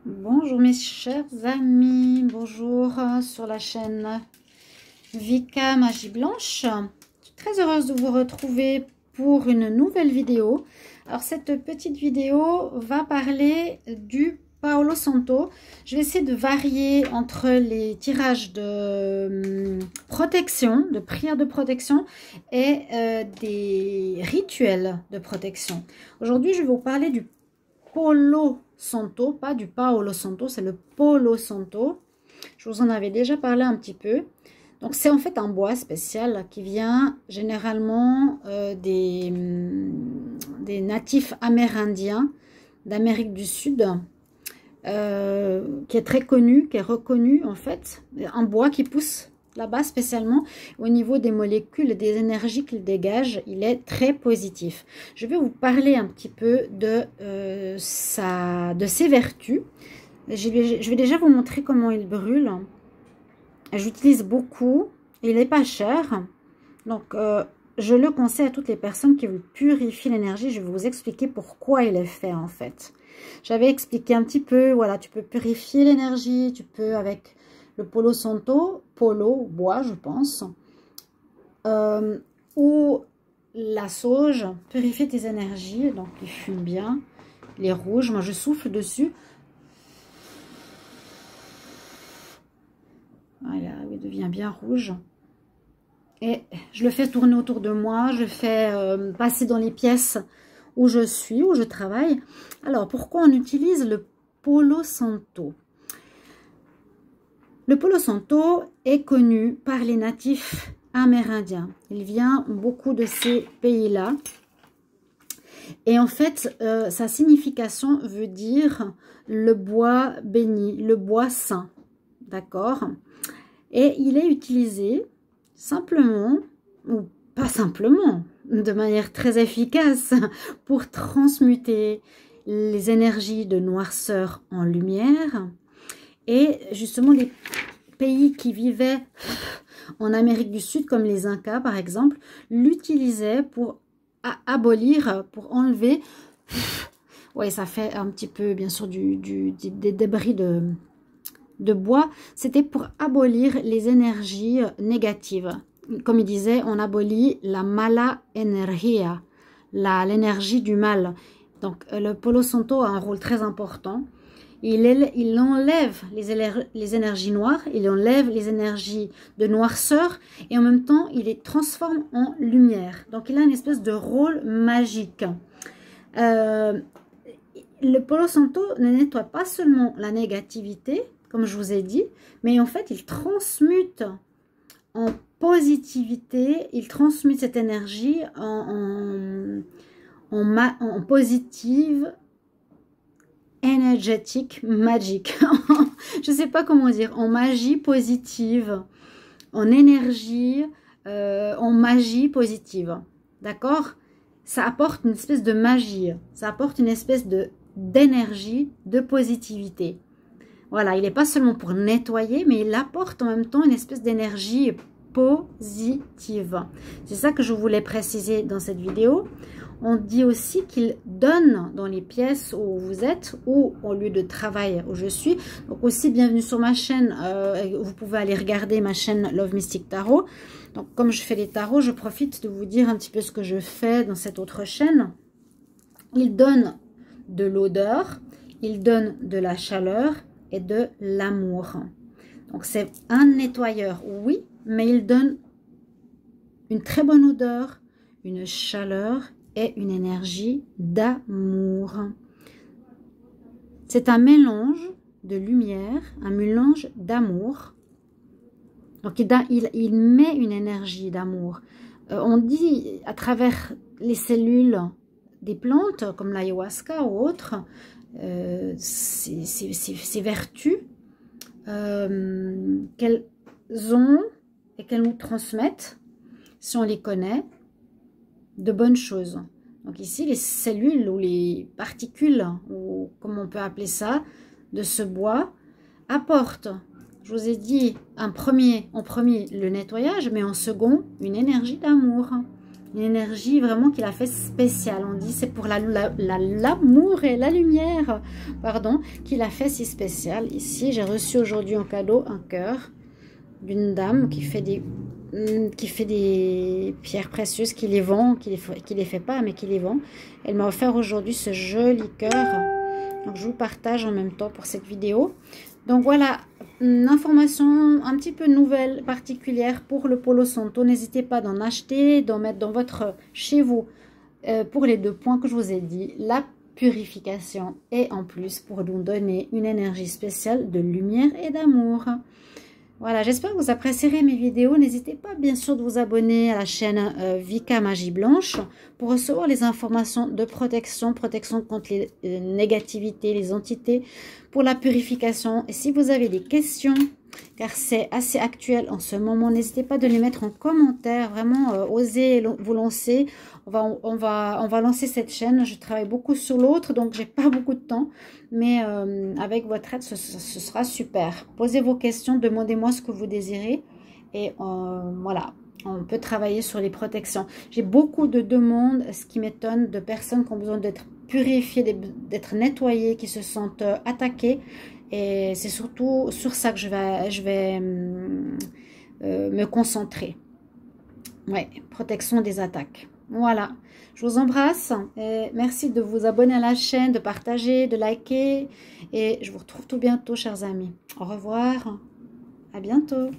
Bonjour mes chers amis, bonjour sur la chaîne Vika Magie Blanche. Je suis très heureuse de vous retrouver pour une nouvelle vidéo. Alors cette petite vidéo va parler du Palo Santo. Je vais essayer de varier entre les tirages de protection, de prières de protection et des rituels de protection. Aujourd'hui, je vais vous parler du Palo Santo, pas du Palo Santo, c'est le Palo Santo. Je vous en avais déjà parlé un petit peu. Donc c'est en fait un bois spécial qui vient généralement des natifs amérindiens d'Amérique du Sud, qui est très connu, qui est reconnu en fait. Un bois qui pousse là-bas spécialement au niveau des molécules et des énergies qu'il dégage, il est très positif. Je vais vous parler un petit peu de ses vertus. Je vais déjà vous montrer comment il brûle. J'utilise beaucoup, il n'est pas cher, donc je le conseille à toutes les personnes qui veulent purifier l'énergie. Je vais vous expliquer pourquoi il est fait en fait. J'avais expliqué un petit peu, voilà, tu peux purifier l'énergie, tu peux avec le Palo Santo, bois je pense, ou la sauge, purifier tes énergies, donc il fume bien, il est rouge, moi je souffle dessus. Voilà, il devient bien rouge. Et je le fais tourner autour de moi, je fais passer dans les pièces où je suis, où je travaille. Alors, pourquoi on utilise le Palo Santo? Le Palo Santo est connu par les natifs amérindiens. Il vient beaucoup de ces pays-là. Et en fait, sa signification veut dire le bois béni, le bois saint. D'accord? Et il est utilisé simplement, ou pas simplement, de manière très efficace pour transmuter les énergies de noirceur en lumière. Et justement, les pays qui vivaient en Amérique du Sud, comme les Incas par exemple, l'utilisaient pour abolir, pour enlever, ouais, ça fait un petit peu bien sûr des débris de bois, c'était pour abolir les énergies négatives. Comme il disait, on abolit la mala energia, l'énergie du mal. Donc le Palo Santo a un rôle très important. Il enlève les énergies noires, il enlève les énergies de noirceur et en même temps il les transforme en lumière. Donc il a une espèce de rôle magique. Le Palo Santo ne nettoie pas seulement la négativité, comme je vous ai dit, mais en fait il transmute en positivité, il transmute cette énergie en positive, énergétique, magique. Je ne sais pas comment dire, en magie positive, en énergie, en magie positive. D'accord? Ça apporte une espèce de magie, ça apporte une espèce d'énergie, de positivité. Voilà, il n'est pas seulement pour nettoyer, mais il apporte en même temps une espèce d'énergie positive. C'est ça que je voulais préciser dans cette vidéo. On dit aussi qu'il donne dans les pièces où vous êtes ou au lieu de travail où je suis. Donc aussi, bienvenue sur ma chaîne. Vous pouvez aller regarder ma chaîne Love Mystic Tarot. Donc comme je fais les tarots, je profite de vous dire un petit peu ce que je fais dans cette autre chaîne. Il donne de l'odeur, il donne de la chaleur et de l'amour. Donc c'est un nettoyeur, oui, mais il donne une très bonne odeur, une chaleur et une énergie d'amour. C'est un mélange de lumière, un mélange d'amour. Donc il met une énergie d'amour. On dit à travers les cellules des plantes, comme l'ayahuasca ou autres, ces vertus qu'elles ont et qu'elles nous transmettent, si on les connaît, de bonnes choses. Donc ici, les cellules ou les particules, ou comme on peut appeler ça, de ce bois, apportent, je vous ai dit, en premier le nettoyage, mais en second, une énergie d'amour. Une énergie vraiment qui l'a fait spéciale. On dit c'est pour l'amour et la lumière, pardon, qui l'a fait si spécial. Ici, j'ai reçu aujourd'hui en cadeau un cœur d'une dame qui fait des pierres précieuses, qui les vend, qui les fait pas, mais qui les vend. Elle m'a offert aujourd'hui ce joli cœur. Donc, je vous partage en même temps pour cette vidéo. Donc, voilà, une information un petit peu nouvelle, particulière pour le Palo Santo. N'hésitez pas d'en acheter, d'en mettre dans chez vous pour les 2 points que je vous ai dit. La purification et en plus pour nous donner une énergie spéciale de lumière et d'amour. Voilà, j'espère que vous apprécierez mes vidéos. N'hésitez pas bien sûr de vous abonner à la chaîne Vika Magie Blanche pour recevoir les informations de protection contre les négativités, les entités, pour la purification. Et si vous avez des questions, car c'est assez actuel en ce moment, n'hésitez pas de les mettre en commentaire. Vraiment, osez vous lancer. On va lancer cette chaîne. Je travaille beaucoup sur l'autre, donc j'ai pas beaucoup de temps. Mais avec votre aide, ce sera super. Posez vos questions, demandez-moi ce que vous désirez. Et voilà, on peut travailler sur les protections. J'ai beaucoup de demandes, ce qui m'étonne, de personnes qui ont besoin d'être purifiées, d'être nettoyées, qui se sentent attaquées. Et c'est surtout sur ça que je vais me concentrer. Ouais, protection des attaques. Voilà, je vous embrasse et merci de vous abonner à la chaîne, de partager, de liker et je vous retrouve tout bientôt, chers amis. Au revoir, à bientôt.